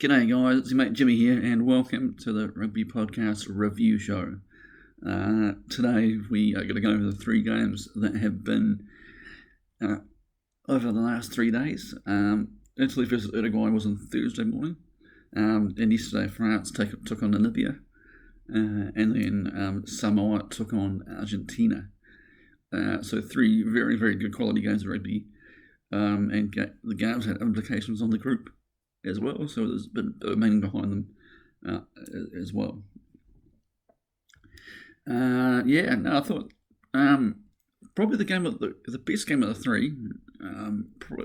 G'day guys, it's your mate Jimmy here and welcome to the Rugby Podcast Review Show. Today we are going to go over the three games that have been over the last 3 days. Italy versus Uruguay was on Thursday morning, and yesterday France took on Namibia, and then Samoa took on Argentina. So three very, very good quality games of rugby, and the games had implications on the group as well, so there's been a meaning behind them as well. I thought probably the best game of the three.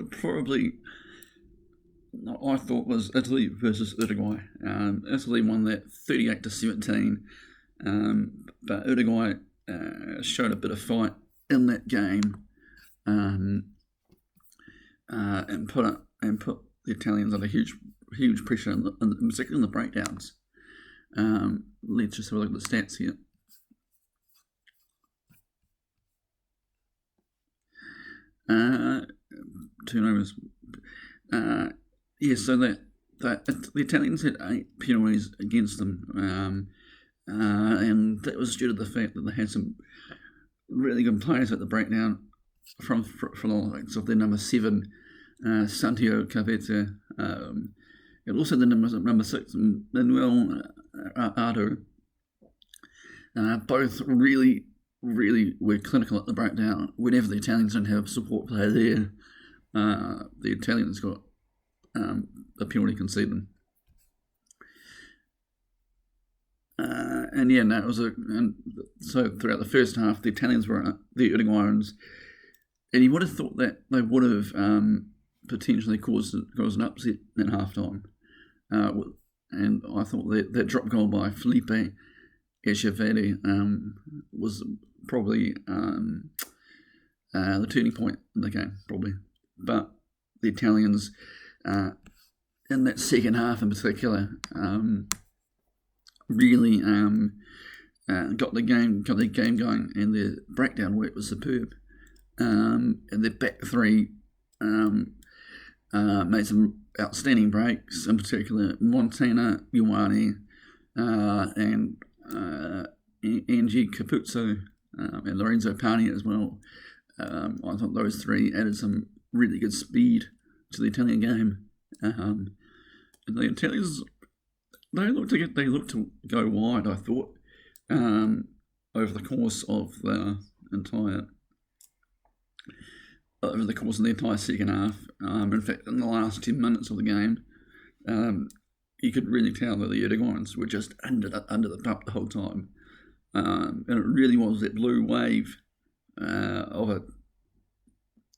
Probably I thought was Italy versus Uruguay. Italy won that 38-17, but Uruguay showed a bit of fight in that game, and put the Italians under huge pressure, particularly in the breakdowns. Let's just have a look at the stats here. Turnovers. So the Italians had 8 penalties against them, and that was due to the fact that they had some really good players at the breakdown from the likes of their number 7. Santiago Cavete, and also the number 6, Manuel Ardo. Both really were clinical at the breakdown. Whenever the Italians don't have a support player there, the Italians got a penalty conceded. So throughout the first half, the Italians were the Uruguayans, and you would have thought that they would have potentially caused an upset at halftime. And I thought that drop goal by Felipe Echeverri was probably the turning point in the game, probably. But the Italians, in that second half in particular, really got the game going, and their breakdown work was superb. And their back three made some outstanding breaks, in particular Montana Ioane and Angie Capuzzo and Lorenzo Pani as well. I thought those three added some really good speed to the Italian game. And the Italians, they looked to go wide, I thought, over the course of the entire second half. In fact, in the last 10 minutes of the game, you could really tell that the Uruguayans were just under the pump the whole time, and it really was that blue wave of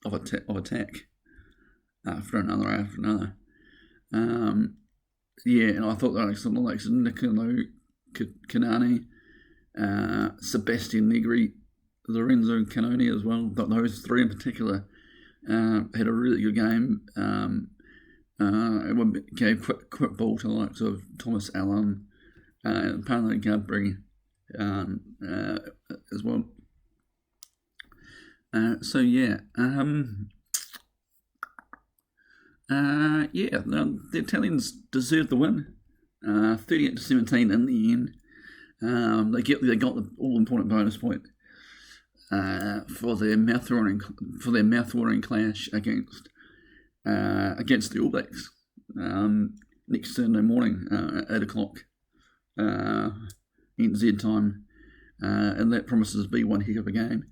attack after another. And I thought that something like Nicolo Canani, Sebastian Negri, Lorenzo Canoni as well, but those three in particular had a really good game. It gave quick ball to the likes of Thomas Allen and apparently Gabri as well. The Italians deserved the win, 38-17 in the end. They got the all-important bonus point for their mouth-watering clash against the All Blacks next Sunday morning at 8 o'clock NZ time, and that promises to be one heck of a game.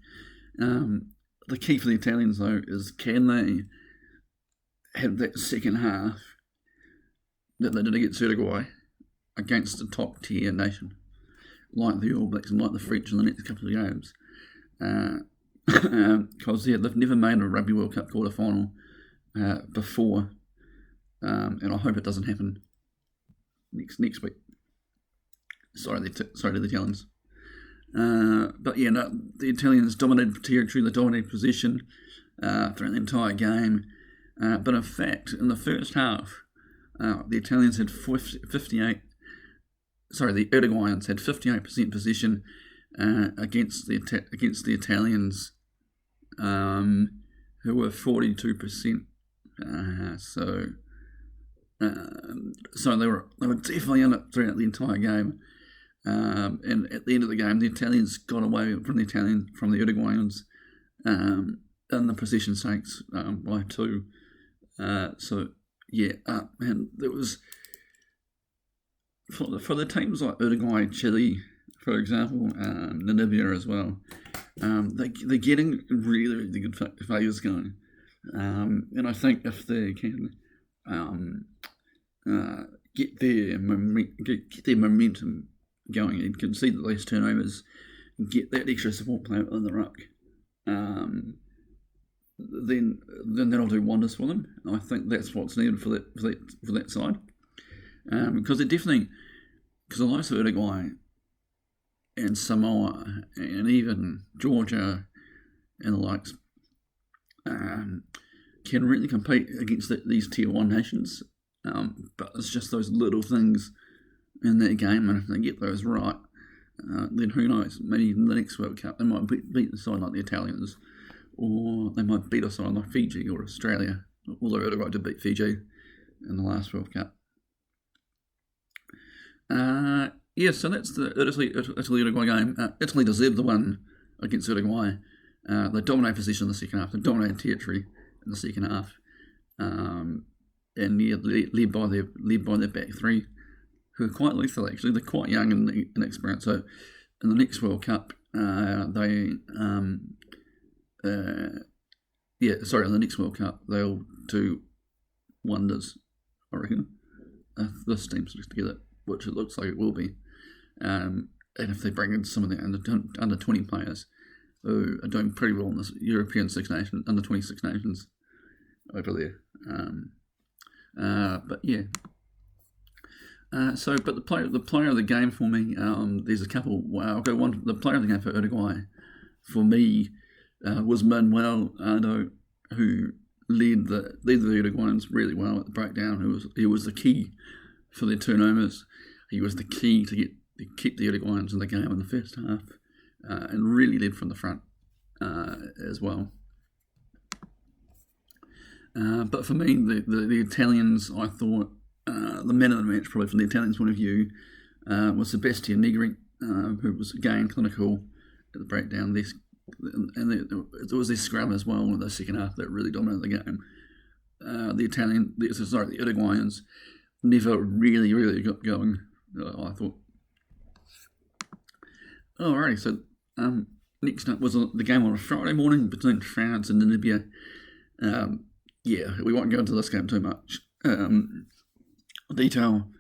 The key for the Italians, though, is can they have that second half that they did against Uruguay against a top-tier nation like the All Blacks and like the French in the next couple of games. Because they've never made a Rugby World Cup quarter-final before, and I hope it doesn't happen next week. Sorry to the Italians. The Italians dominated territory, they dominated possession throughout the entire game. But in fact, in the first half, the Italians had the Uruguayans had 58% possession against the Italians, who were 42%. So So they were definitely in it throughout the entire game. And at the end of the game, the Italians got away from the Uruguayans in the possession stakes by 2. So yeah, and there was for the teams like Uruguay, Chile, for example, Namibia as well. They're getting really, really good players going, and I think if they can get their momentum going and concede the less turnovers, and get that extra support player in the ruck, then that'll do wonders for them. I think that's what's needed for that side, because the likes of Uruguay and Samoa and even Georgia and the likes can really compete against these Tier 1 nations, but it's just those little things in that game, and if they get those right, then who knows, maybe in the next World Cup they might beat the side like the Italians, or they might beat a side like Fiji or Australia, although Uruguay did beat Fiji in the last World Cup. So that's the Italy-Uruguay game. Italy deserved the win against Uruguay. They dominated possession in the second half. They dominated territory in the second half, and led by their back three, who are quite lethal actually. They're quite young and inexperienced. So in the next World Cup, in the next World Cup they'll do wonders, I reckon. If this team sticks together, which it looks like it will be. And if they bring in some of the under 20 players who are doing pretty well in this European under 26 nations over there. But yeah. But the player of the game for me, there's a couple. Well, I'll go one. The player of the game for Uruguay, for me, was Manuel Ardo, who led the Uruguayans really well at the breakdown. He was the key for their turnovers. He was the key to keep the Uruguayans in the game in the first half, and really led from the front as well. But for me, the Italians, I thought the man of the match, probably from the Italians' point of view, was Sebastian Negri, who was again clinical at the breakdown. There was this scrum as well in the second half that really dominated the game. The Uruguayans never really got going, I thought. Alrighty, so next up was the game on a Friday morning between France and Namibia. We won't go into this game too much detail,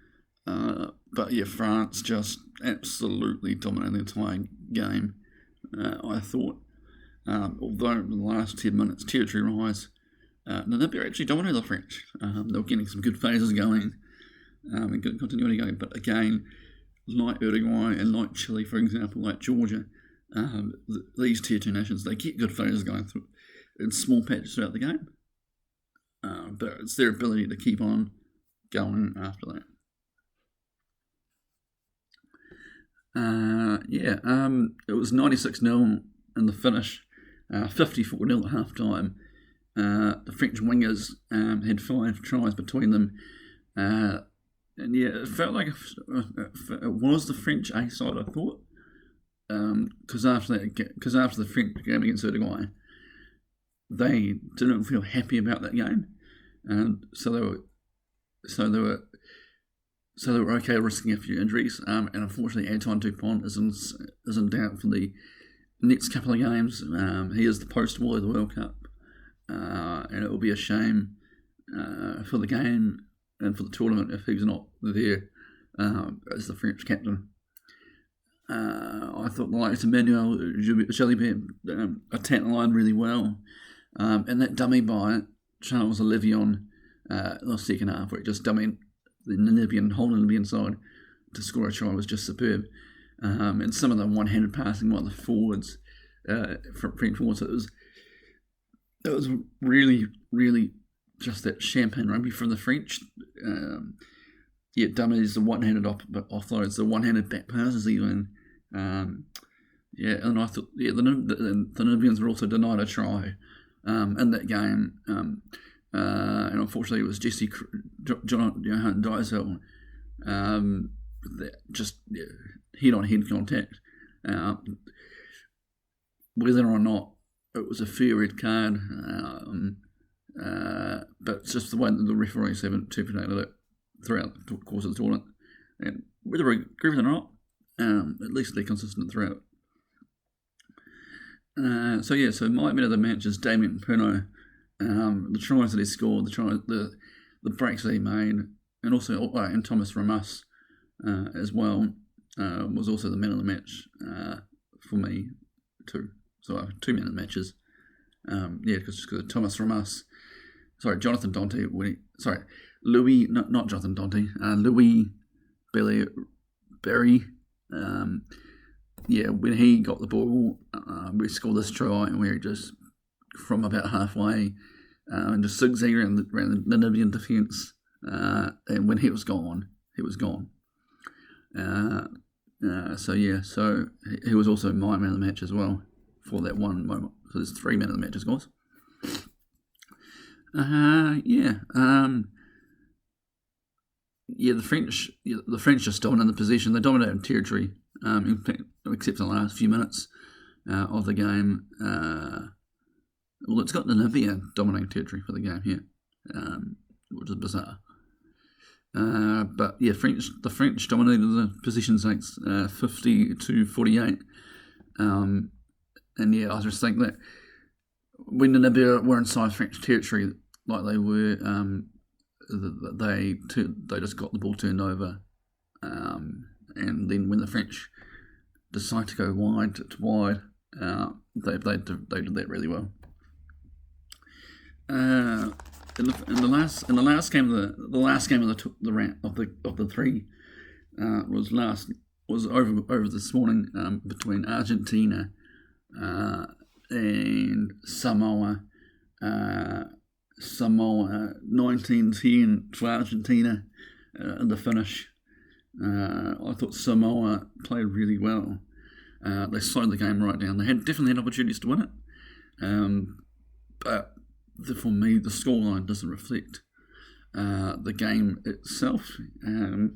but yeah, France just absolutely dominated the entire game. I thought, although in the last 10 minutes, territory-wise, Namibia actually dominated the French. They were getting some good phases going and good continuity going, but again, like Uruguay and like Chile, for example, like Georgia, these Tier 2 nations, they get good phases going through in small patches throughout the game. But it's their ability to keep on going after that. It was 96-0 in the finish, 54-0 at half-time. The French wingers had 5 tries between them. It felt like it was the French A side, I thought. Because after the French game against Uruguay, they didn't feel happy about that game, and so they were okay risking a few injuries. And unfortunately, Antoine Dupont is in doubt for the next couple of games. He is the poster boy of the World Cup, and it will be a shame for the game and for the tournament if he's not there as the French captain. I thought the likes of Manuel Jalibert attacked the line really well. And that dummy by Charles Olivion in the second half, where it just dummied the whole Namibian side to score a try, was just superb. And some of the one-handed passing by the forwards, from French forwards, it was really, really just that champagne rugby from the French. Dummies, the one-handed offloads, the one-handed back passes even. And I thought the Namibians were also denied a try in that game. and unfortunately it was Jesse John Johan Diesel, just head-on-head contact. Whether or not it was a fair red card, but it's just the way that the referees have interpreted it throughout the course of the tournament. And whether we agree with it or not, at least they're consistent throughout. So my man of the match is Damien Pino. The tries that he scored, the breaks that he made, and also and Thomas Ramus as well was also the man of the match for me too. So 2 man of the matches. Because Thomas Ramus, Jonathan Dante. Louis, not Jonathan Dante. Louis Berry. When he got the ball, we scored this try, and we were just from about halfway, and just zigzag around the Namibian defence. And when he was gone, he was gone. So he was also my man of the match as well for that one moment. So there's 3 men of the match, of course. The French just dominated the position. They dominated territory, in fact, except in the last few minutes of the game. It's got Namibia dominating territory for the game here, which is bizarre. The French dominated the position since 50-48. I just think that when Namibia were inside French territory, like they were, they just got the ball turned over, and then when the French decide to go wide, they did that really well. In the last game of the 3 was over this morning between Argentina and Samoa. Samoa 19-10 to Argentina in the finish. I thought Samoa played really well. They slowed the game right down. They definitely had opportunities to win it, but for me, the scoreline doesn't reflect the game itself. I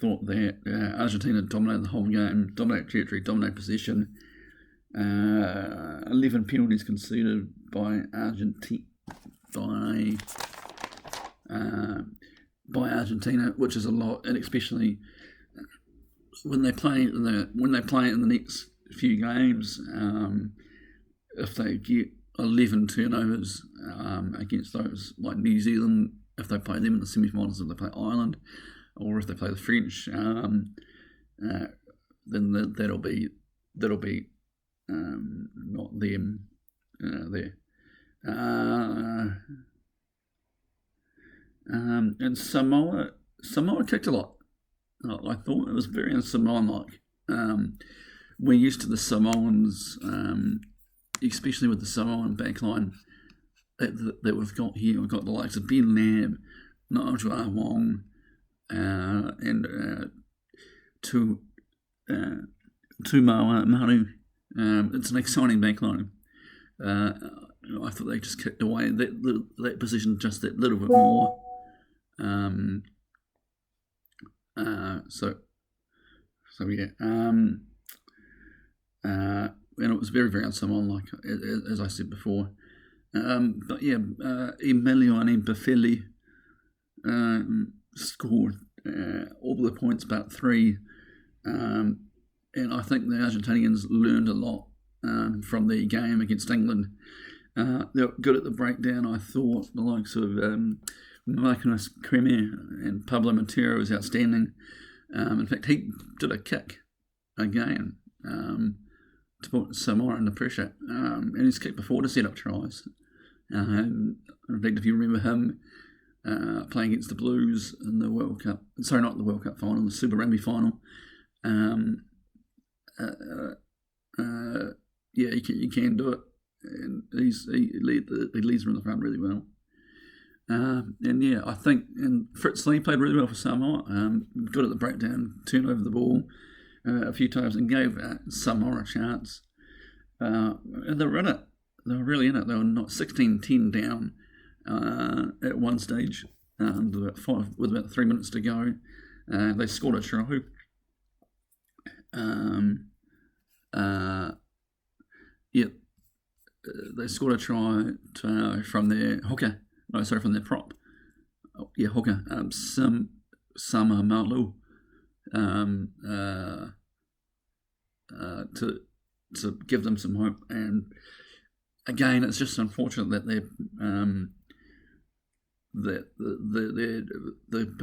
thought that Argentina dominated the whole game, dominated territory, dominated position. 11 penalties conceded by Argentina, which is a lot, and especially when they play in the next few games, if they get 11 turnovers against those like New Zealand, if they play them in the semi-finals, if they play Ireland, or if they play the French, then that'll be not them there. And Samoa kicked a lot. I thought it was very un-Samoan-like. We're used to the Samoans, especially with the Samoan backline that we've got here. We've got the likes of Ben Lamb, Nigel Wong, and Tumoa Manu. It's an exciting backline. I thought they just kicked away that position just that little bit more. And it was very, very un-Samoan-like, as I said before. Emiliano Baffelli scored all the points but 3. And I think the Argentinians learned a lot from the game against England. They were good at the breakdown. I thought the likes of Marcus Cremier and Pablo Montero was outstanding. In fact, he did a kick again to put Samoa under pressure. And he's kicked before to set up tries. In fact, if you remember him playing against the Blues in the World Cup, sorry, not the World Cup final, the Super Rugby final, you can do it, and he leads from the front really well. I think Fritz Lee played really well for Samoa. Good at the breakdown, turned over the ball a few times and gave Samoa a chance. And they were in it. They were really in it. They were not 16-10 down at one stage, with about 3 minutes to go. They scored a try. They scored a try from their hooker. No, sorry, from their prop. Hooker. Sama Malu. To give them some hope. And again, it's just unfortunate that the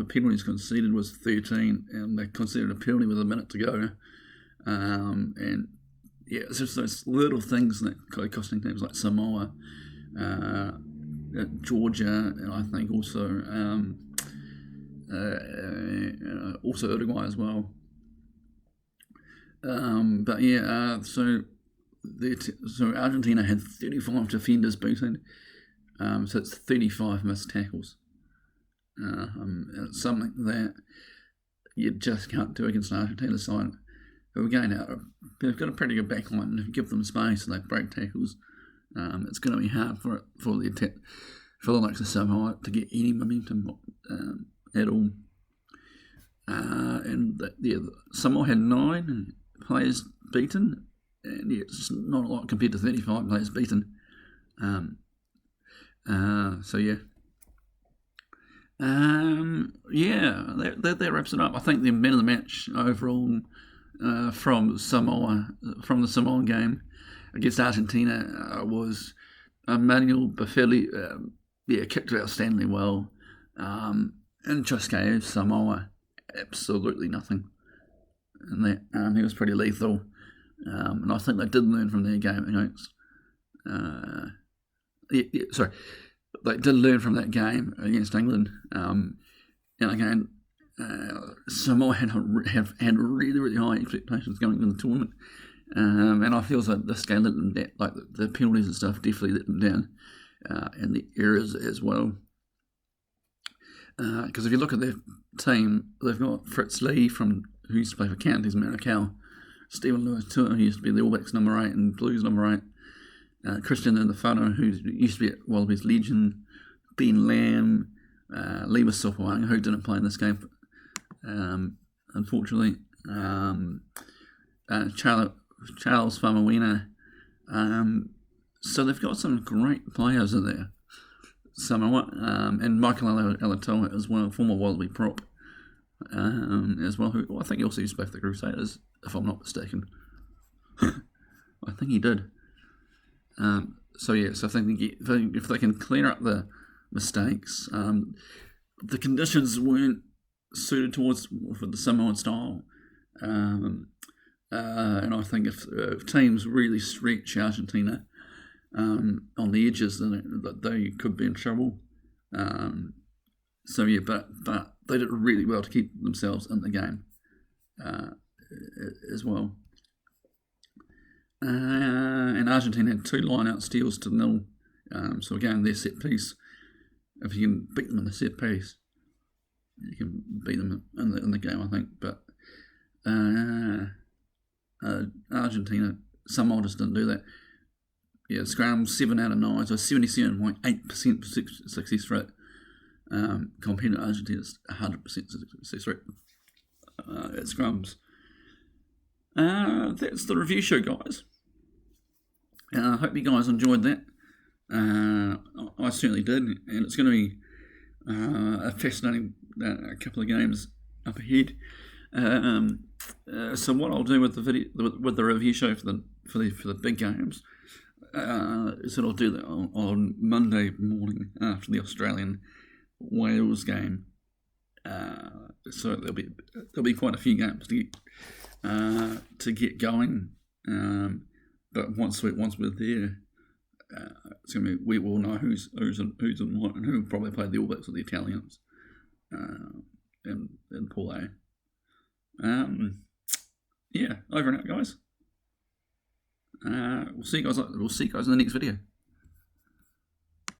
penalties conceded was 13, and they conceded a penalty with a minute to go. And it's just those little things that are costing teams like Samoa, Georgia, and I think also Uruguay as well. So Argentina had 35 defenders beaten, so it's 35 missed tackles. It's something that you just can't do against an Argentina side. But again, they've got a pretty good backline, and if you give them space and they break tackles, it's going to be hard for the likes of Samoa to get any momentum at all. Samoa had 9 players beaten, and it's just not a lot compared to 35 players beaten. That wraps it up. I think the man of the match overall from the Samoan game against Argentina was Manuel Baffelli. Kicked outstandingly well, and just gave Samoa absolutely nothing. And that he was pretty lethal, and I think they did learn from their game against. They did learn from that game against England. And again, Samoa had really, really high expectations going into the tournament. And I feel like this game let them down, like the penalties and stuff definitely let them down, and the errors as well. Because if you look at their team, they've got Fritz Lee who used to play for Counties Manukau, Stephen Lewis Tua, who used to be the All Blacks number 8 and Blues number 8, Christian Ndafano, who used to be at Wallabies Legion, Ben Lamb, Lima Sopawanga, who didn't play in this game, unfortunately, Charles Famawina. So they've got some great players in there. Samoa, and Michael Alatoa as well, former Wallaby prop, as well, who I think he also used to play for the Crusaders, if I'm not mistaken. I think he did. So I think if they can clear up the mistakes, the conditions weren't suited for the Samoan style, and I think if teams really stretch Argentina on the edges, then they could be in trouble. But they did really well to keep themselves in the game as well. And Argentina had 2 line-out steals to 0. So again, their set piece. If you can beat them in the set piece, you can beat them in the game, I think. But Argentina, Samoa just didn't do that. Scrum 7 out of 9, so 77.8% success rate. Compared to Argentina's 100% success rate at scrums. That's the review show, guys. I hope you guys enjoyed that. I certainly did, and it's going to be a fascinating couple of games up ahead. So what I'll do with the video, with the review show for the big games, is that I'll do that on Monday morning after the Australian Wales game. So there'll be quite a few games to get going. But once we're there, it's gonna be, we will know who's in what, and who will probably play the All Blacks with the Italians in Pool A. Over and out, guys. We'll see you guys in the next video.